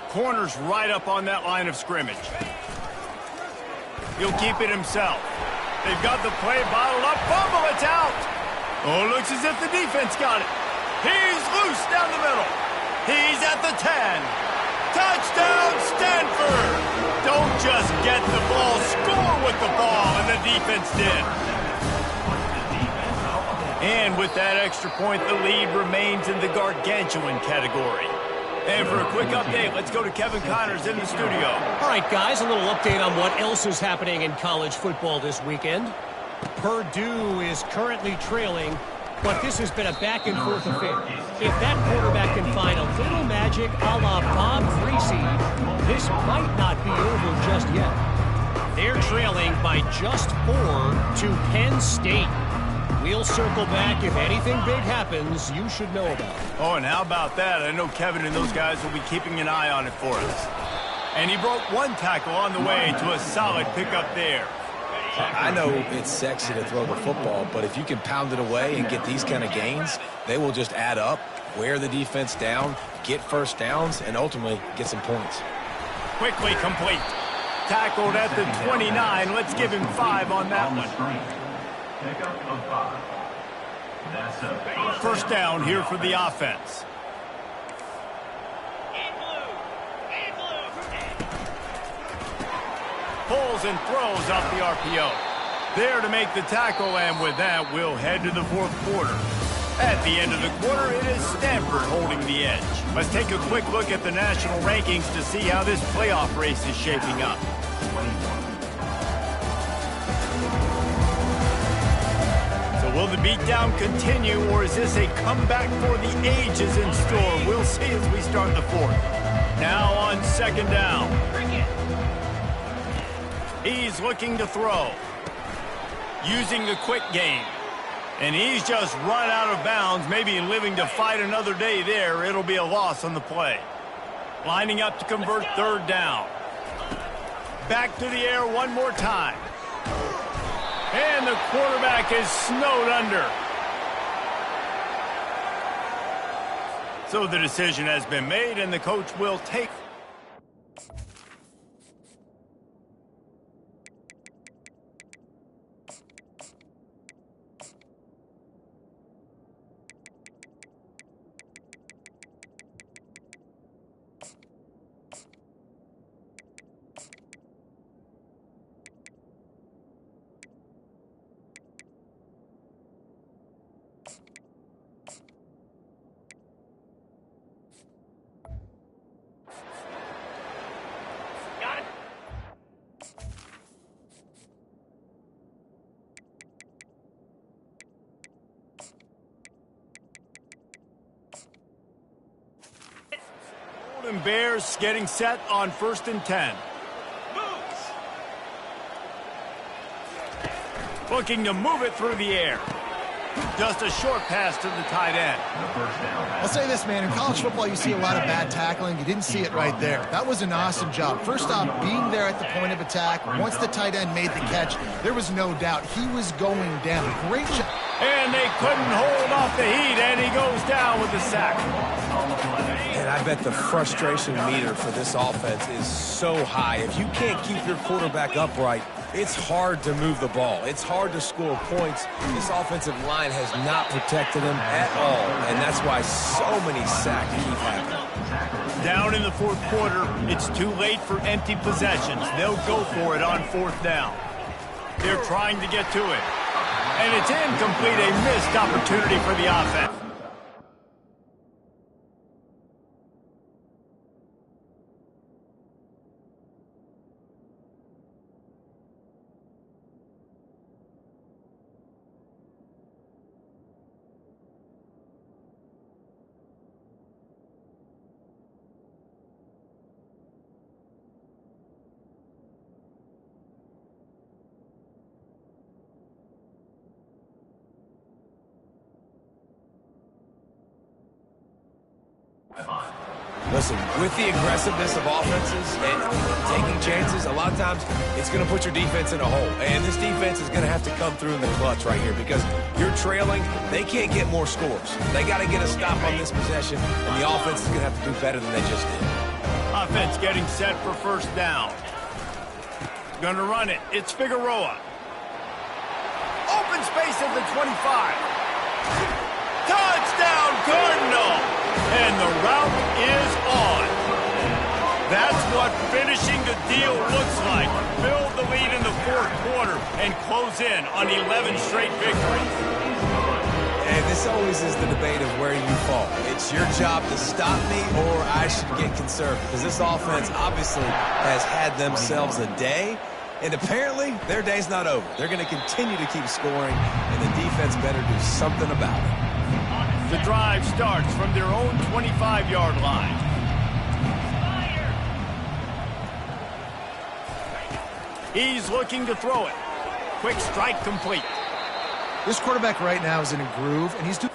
Corner's right up on that line of scrimmage. He'll keep it himself. They've got the play bottled up. Fumble, it's out. Oh, looks as if the defense got it. He's loose down the middle. He's at the 10. Touchdown, Stanford. Don't just get the ball, score with the ball, and the defense did. And with that extra point, the lead remains in the gargantuan category. And for a quick update, let's go to Kevin Connors in the studio. All right, guys, a little update on what else is happening in college football this weekend. Purdue is currently trailing, but this has been a back-and-forth affair. If that quarterback can find a little magic a la Bob Greasy, this might not be over just yet. They're trailing by just 4 to Penn State. We'll circle back. If anything big happens, you should know about it. Oh, and how about that? I know Kevin and those guys will be keeping an eye on it for us. And he broke 1 tackle on the way to a solid pickup there. I know it's sexy to throw the football, but if you can pound it away and get these kind of gains, they will just add up, wear the defense down, get first downs, and ultimately get some points. Quickly complete. Tackled at the 29. Let's give him 5 on that one. Pickup of 5. That's a First down here for the offense. Pulls and throws off the RPO. There to make the tackle, and with that, we'll head to the 4th quarter. At the end of the quarter, it is Stanford holding the edge. Let's take a quick look at the national rankings to see how this playoff race is shaping up. Will the beatdown continue, or is this a comeback for the ages in store? We'll see as we start the fourth. Now on second down. He's looking to throw. Using the quick game. And he's just run out of bounds, maybe living to fight another day there. It'll be a loss on the play. Lining up to convert third down. Back to the air one more time. And the quarterback is snowed under. So the decision has been made, and the coach will take. Golden Bears getting set on 1st and 10. Looking to move it through the air. Just a short pass to the tight end. I'll say this, man. In college football, you see a lot of bad tackling. You didn't see it right there. That was an awesome job. First off, being there at the point of attack. Once the tight end made the catch, there was no doubt he was going down. Great job. And they couldn't hold off the heat, and he goes down with the sack. And I bet the frustration meter for this offense is so high. If you can't keep your quarterback upright, it's hard to move the ball. It's hard to score points. This offensive line has not protected him at all, and that's why so many sacks keep happening. Down in the fourth quarter, it's too late for empty possessions. They'll go for it on 4th down. They're trying to get to it. And it's incomplete, a missed opportunity for the offense. Listen, with the aggressiveness of offenses and taking chances, a lot of times it's going to put your defense in a hole. And this defense is going to have to come through in the clutch right here because you're trailing. They can't get more scores. They got to get a stop on this possession, and the offense is going to have to do better than they just did. Offense getting set for 1st down. Going to run it. It's Figueroa. Open space at the 25. Touchdown, Cardinal! And the route is on. That's what finishing the deal looks like. Build the lead in the 4th quarter and close in on 11 straight victories. And this always is the debate of where you fall. It's your job to stop me or I should get conservative because this offense obviously has had themselves a day. And apparently, their day's not over. They're going to continue to keep scoring, and the defense better do something about it. The drive starts from their own 25-yard line. He's looking to throw it. Quick strike complete. This quarterback right now is in a groove, and he's doing...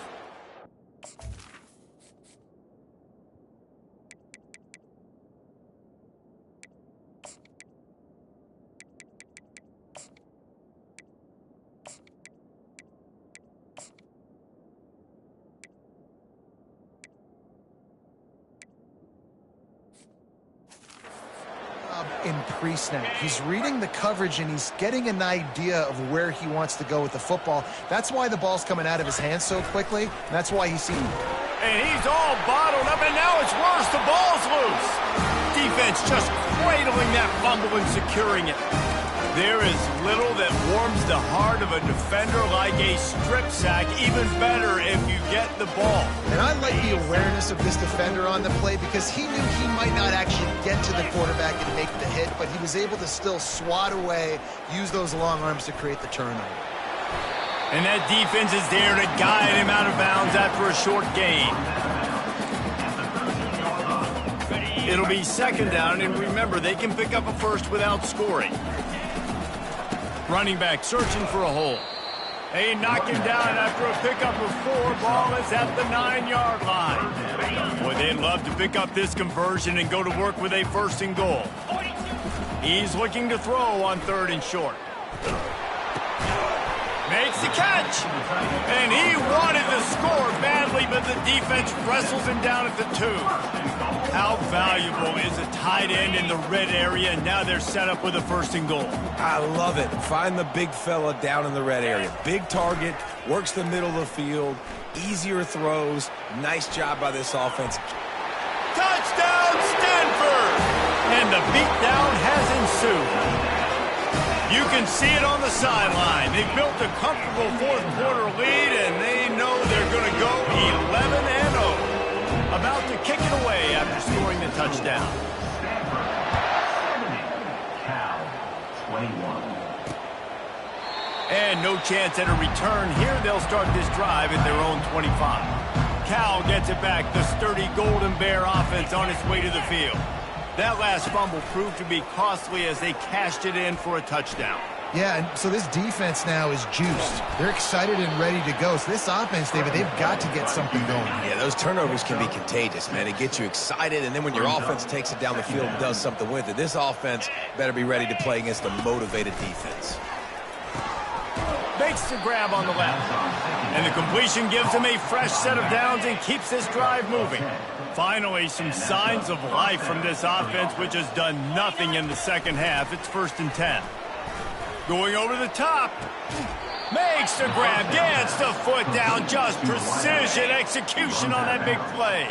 in pre-snap. He's reading the coverage and he's getting an idea of where he wants to go with the football. That's why the ball's coming out of his hands so quickly. And that's why he's seen. And he's all bottled up, and now it's worse. The ball's loose. Defense just cradling that fumble and securing it. There is little that warms the heart of a defender like a strip sack. Even better if you get the ball. And I like the awareness of this defender on the play because he knew he might not actually get to the quarterback and make the hit, but he was able to still swat away, use those long arms to create the turnover. And that defense is there to guide him out of bounds after a short gain. It'll be second down, and remember, they can pick up a first without scoring. Running back searching for a hole. They knock him down after a pickup of 4. Ball is at the 9-yard line. Boy, they'd love to pick up this conversion and go to work with a 1st and goal. He's looking to throw on 3rd and short. Makes the catch. And he wanted to score badly, but the defense wrestles him down at the 2. How valuable is a tight end in the red area, and now they're set up with a 1st and goal. I love it. Find the big fella down in the red area. Big target, works the middle of the field, easier throws. Nice job by this offense. Touchdown, Stanford! And the beatdown has ensued. You can see it on the sideline. They built a comfortable 4th quarter lead, and they know they're going to go 11-0. About to kick it away after scoring the touchdown. Cal, 21. And no chance at a return here. They'll start this drive at their own 25. Cal gets it back. The sturdy Golden Bear offense on its way to the field. That last fumble proved to be costly as they cashed it in for a touchdown. Yeah, and so this defense now is juiced. They're excited and ready to go. So this offense, David, they've got to get something going. Yeah, those turnovers can be contagious, man. It gets you excited, and then when your offense takes it down the field and does something with it, this offense better be ready to play against a motivated defense. Makes the grab on the left. And the completion gives him a fresh set of downs and keeps this drive moving. Finally, some signs of life from this offense, which has done nothing in the second half. It's 1st and 10. Going over the top. Makes the grab. Gets the foot down. Just precision execution on that big play.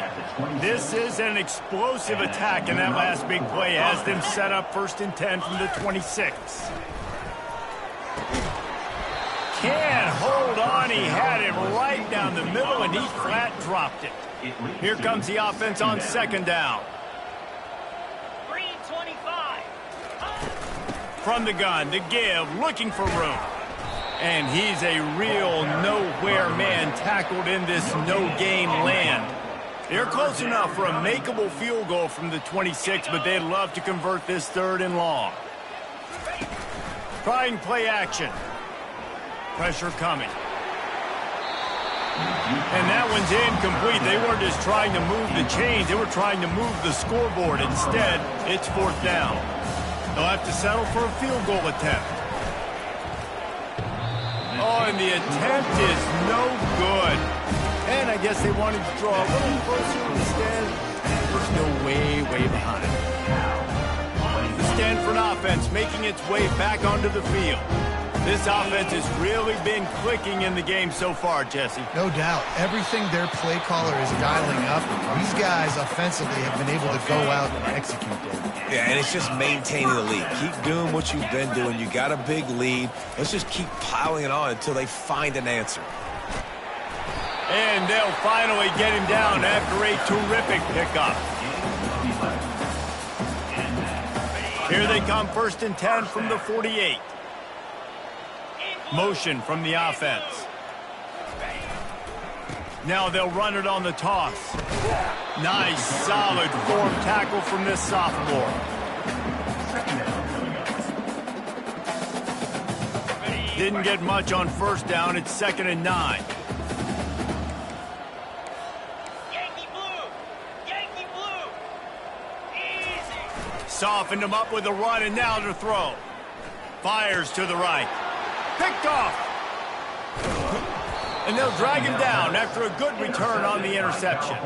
This is an explosive attack, and that last big play has them set up 1st and 10 from the 26. Can't hold on. He had it right down the middle, and he flat dropped it. Here comes the offense on 2nd down. From the gun, to give, looking for room. And he's a real nowhere man tackled in this no-gain land. They're close enough for a makeable field goal from the 26, but they'd love to convert this 3rd and long. Trying play action. Pressure coming. And that one's incomplete. They weren't just trying to move the chains. They were trying to move the scoreboard. Instead, it's 4th down. They'll have to settle for a field goal attempt. Oh, and the attempt is no good. And I guess they wanted to draw a little closer instead. There's no way behind. The Stanford offense making its way back onto the field. This offense has really been clicking in the game so far, Jesse. No doubt. Everything their play caller is dialing up, these guys offensively have been able to go out and execute them. Yeah, and it's just maintaining the lead. Keep doing what you've been doing. You got a big lead. Let's just keep piling it on until they find an answer. And they'll finally get him down after a terrific pickup. Here they come, 1st and 10 from the 48. Motion from the offense. Now they'll run it on the toss. Nice, solid form tackle from this sophomore. Didn't get much on 1st down. It's 2nd and 9. Yankee blue! Yankee blue! Easy! Softened him up with a run, and now to throw. Fires to the right. Picked off. And they'll drag him down after a good return on the interception.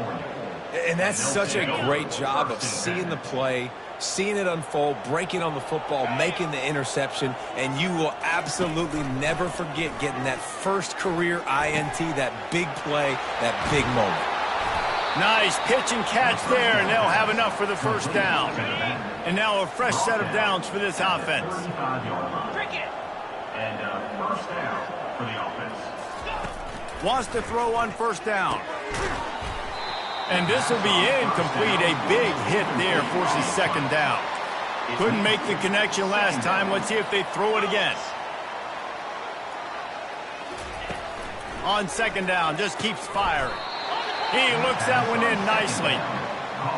And that's such a great job of seeing the play, seeing it unfold, breaking on the football, making the interception, and you will absolutely never forget getting that first career INT, that big play, that big moment. Nice pitch and catch there, and they'll have enough for the 1st down. And now a fresh set of downs for this offense. Cricket! And 1st down for the offense. Wants to throw on 1st down. And this will be incomplete. A big hit there forces 2nd down. Couldn't make the connection last time. Let's see if they throw it again. On second down, just keeps firing. He looks that one in nicely.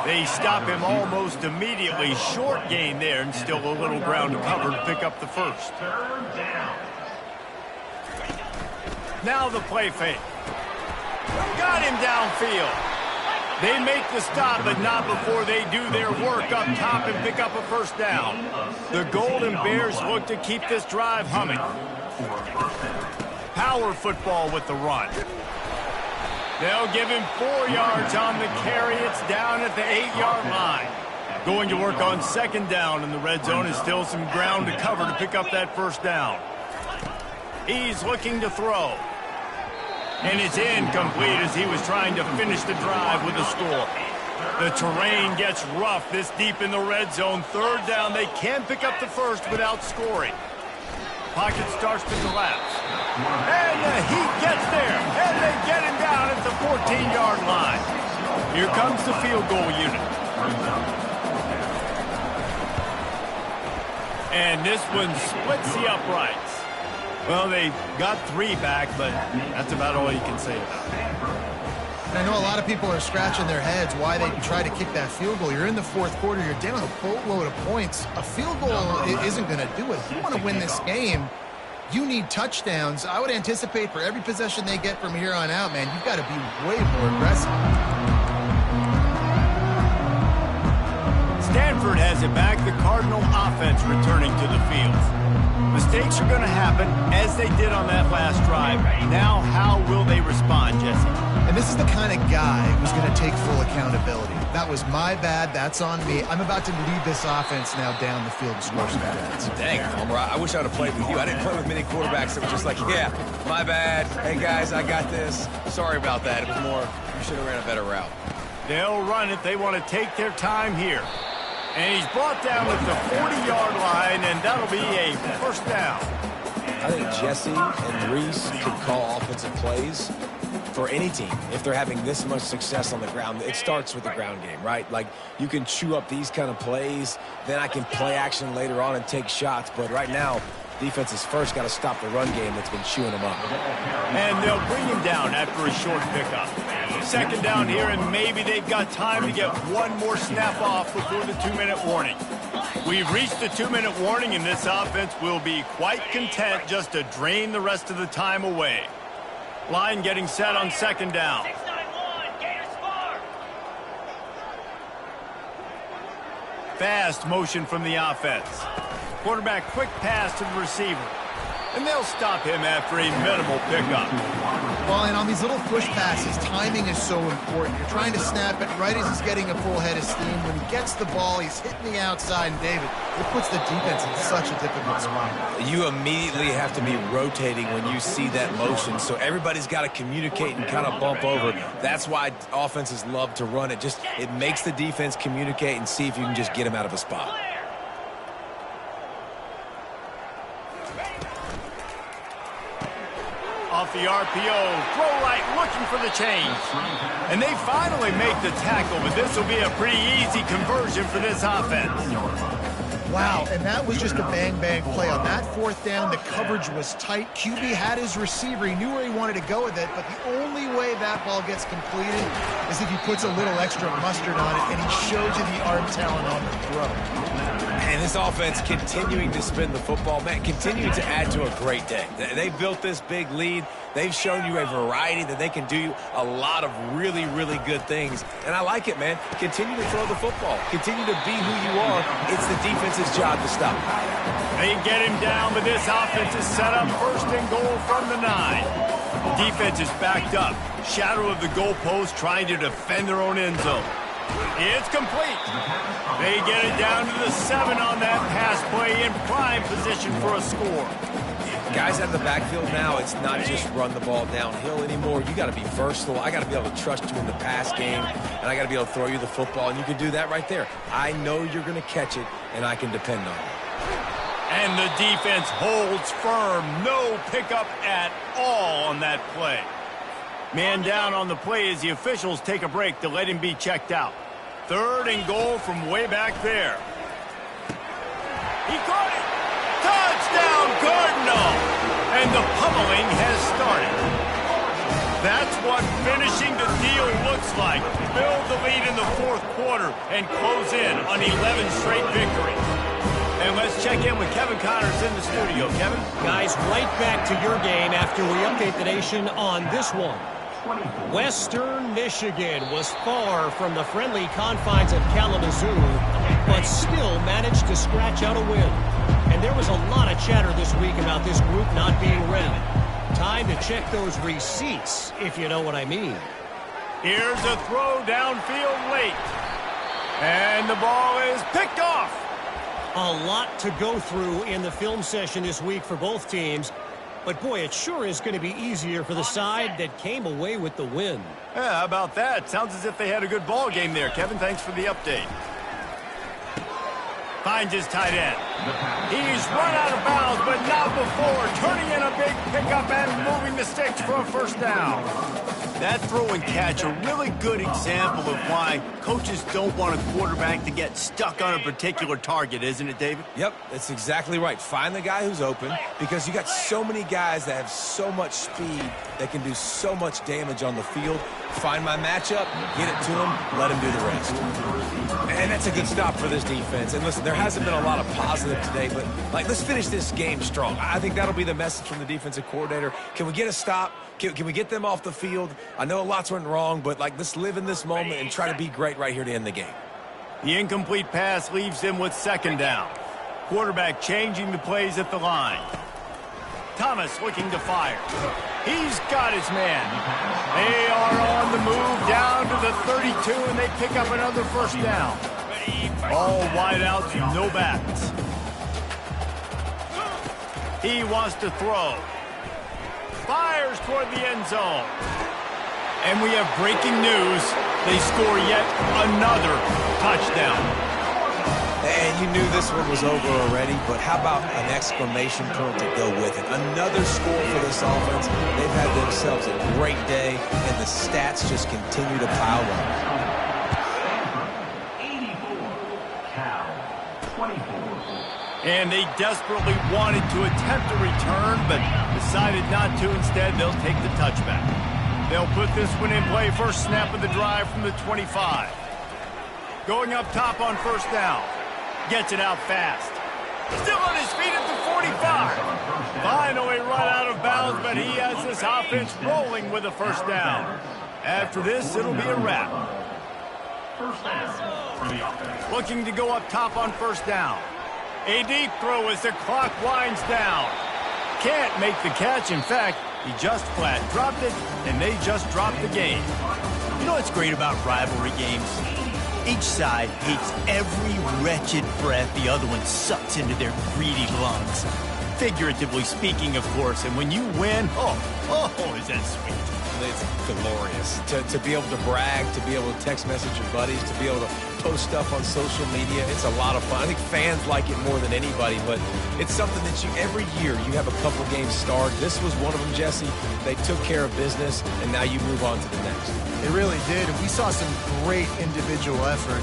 They stop him almost immediately. Short gain there, and still a little ground to cover to pick up the first. Now the play fake. Got him downfield. They make the stop, but not before they do their work up top and pick up a first down. The Golden Bears look to keep this drive humming. Power football with the run. They'll give him 4 yards on the carry. It's down at the 8-yard line. Going to work on second down in the red zone is still some ground to cover to pick up that first down. He's looking to throw. And it's incomplete as he was trying to finish the drive with a score. The terrain gets rough this deep in the red zone. Third down, they can pick up the first without scoring. Pocket starts to collapse. And the heat gets there. And they get him down at the 14-yard line. Here comes the field goal unit. And this one splits the uprights. Well, they got 3 back, but that's about all you can say about it. I know a lot of people are scratching their heads why they try to kick that field goal. You're in the fourth quarter. You're down a boatload of points. A field goal isn't going to do it. If you want to win this game, you need touchdowns. I would anticipate for every possession they get from here on out, man, you've got to be way more aggressive. Stanford has it back. The Cardinal offense returning to the field. Mistakes are going to happen, as they did on that last drive. Now, how will they respond, Jesse? And this is the kind of guy who's going to take full accountability. That was my bad. That's on me. I'm about to lead this offense now down the field and score some points. Dang, Homer, I wish I would have played with you. I didn't play with many quarterbacks that were just like, yeah, my bad. Hey, guys, I got this. Sorry about that. It was more, you should have ran a better route. They'll run it. They want to take their time here. And he's brought down at the 40-yard line, and that'll be a first down. I think Jesse and Reese could call offensive plays for any team. If they're having this much success on the ground, it starts with the ground game, right? Like, you can chew up these kind of plays, then I can play action later on and take shots. But right now, defense has first got to stop the run game that's been chewing them up. And they'll bring him down after a short pickup. Second down here, and maybe they've got time to get one more snap off before the 2-minute warning. We've reached the 2-minute warning, and this offense will be quite content just to drain the rest of the time away. Line getting set on second down. 6-9-1, Gators far. Fast motion from the offense. Quarterback quick pass to the receiver. And they'll stop him after a minimal pickup. Well, and on these little push passes, timing is so important. You're trying to snap it right as he's getting a full head of steam. When he gets the ball, he's hitting the outside. And, David, it puts the defense in such a difficult spot. You immediately have to be rotating when you see that motion. So everybody's got to communicate and kind of bump over. That's why offenses love to run it. It makes the defense communicate and see if you can just get him out of a spot. Off the RPO, throw right, looking for the change. And they finally make the tackle, but this will be a pretty easy conversion for this offense. Wow, and that was just a bang-bang play. On that fourth down, the coverage was tight. QB had his receiver. He knew where he wanted to go with it, but the only way that ball gets completed is if he puts a little extra mustard on it, and he shows you the arm talent on the throw. And this offense continuing to spin the football, man, continuing to add to a great day. They built this big lead. They've shown you a variety that they can do a lot of really, really good things. And I like it, man. Continue to throw the football. Continue to be who you are. It's the defense's job to stop. They get him down, but this offense is set up first and goal from the 9. The defense is backed up. Shadow of the goalpost trying to defend their own end zone. It's complete. They get it down to the 7 on that pass play in prime position for a score. Guys out of the backfield now, it's not just run the ball downhill anymore. You got to be versatile. I got to be able to trust you in the pass game, and I got to be able to throw you the football, and you can do that right there. I know you're going to catch it, and I can depend on it. And the defense holds firm. No pickup at all on that play. Man down on the play as the officials take a break to let him be checked out. Third and goal from way back there. He caught it. Touchdown, Cardinal! And the pummeling has started. That's what finishing the deal looks like. Build the lead in the fourth quarter and close in on 11 straight victories. And let's check in with Kevin Connors in the studio. Kevin? Guys, right back to your game after we update the nation on this one. Western Michigan was far from the friendly confines of Kalamazoo, but still managed to scratch out a win. And there was a lot of chatter this week about this group not being red. Time to check those receipts, if you know what I mean. Here's a throw downfield late. And the ball is picked off. A lot to go through in the film session this week for both teams. But, boy, it sure is going to be easier for the side that came away with the win. Yeah, how about that? Sounds as if they had a good ball game there. Kevin, thanks for the update. Finds his tight end. He's run out of bounds, but not before. Turning in a big pickup and moving the sticks for a first down. That throw and catch, a really good example of why coaches don't want a quarterback to get stuck on a particular target, isn't it, David? Yep, that's exactly right. Find the guy who's open, because you got so many guys that have so much speed that can do so much damage on the field. Find my matchup, get it to him, let him do the rest. And that's a good stop for this defense. And listen, there hasn't been a lot of positive today, but let's finish this game strong. I think that'll be the message from the defensive coordinator. Can we get a stop? Can we get them off the field? I know lots went wrong, but let's live in this moment and try to be great right here to end the game. The incomplete pass leaves him with second down. Quarterback changing the plays at the line. Thomas looking to fire. He's got his man. They are on the move down to the 32, and they pick up another first down. All wide outs, no backs. He wants to throw. Fires toward the end zone. And we have breaking news. They score yet another touchdown. And you knew this one was over already, but how about an exclamation point to go with it? Another score for this offense. They've had themselves a great day, and the stats just continue to pile up. 84, Cal 24. And they desperately wanted to attempt a return, but decided not to. Instead, they'll take the touchback. They'll put this one in play. First snap of the drive from the 25. Going up top on first down. Gets it out fast. Still on his feet at the 45. Finally run out of bounds, but he has this offense rolling with a first down. After this, it'll be a wrap. First down for the offense. Looking to go up top on first down. A deep throw as the clock winds down. Can't make the catch. In fact, he just flat dropped it, and they just dropped the game. You know what's great about rivalry games? Each side hates every wretched breath the other one sucks into their greedy lungs. Figuratively speaking, of course, and when you win, oh, is that sweet. It's glorious to be able to brag, to be able to text message your buddies, to be able to post stuff on social media. It's a lot of fun. I think fans like it more than anybody, but it's something that every year you have a couple games starred. This was one of them, Jesse. They took care of business, and now you move on to the next. It really did. We saw some great individual efforts.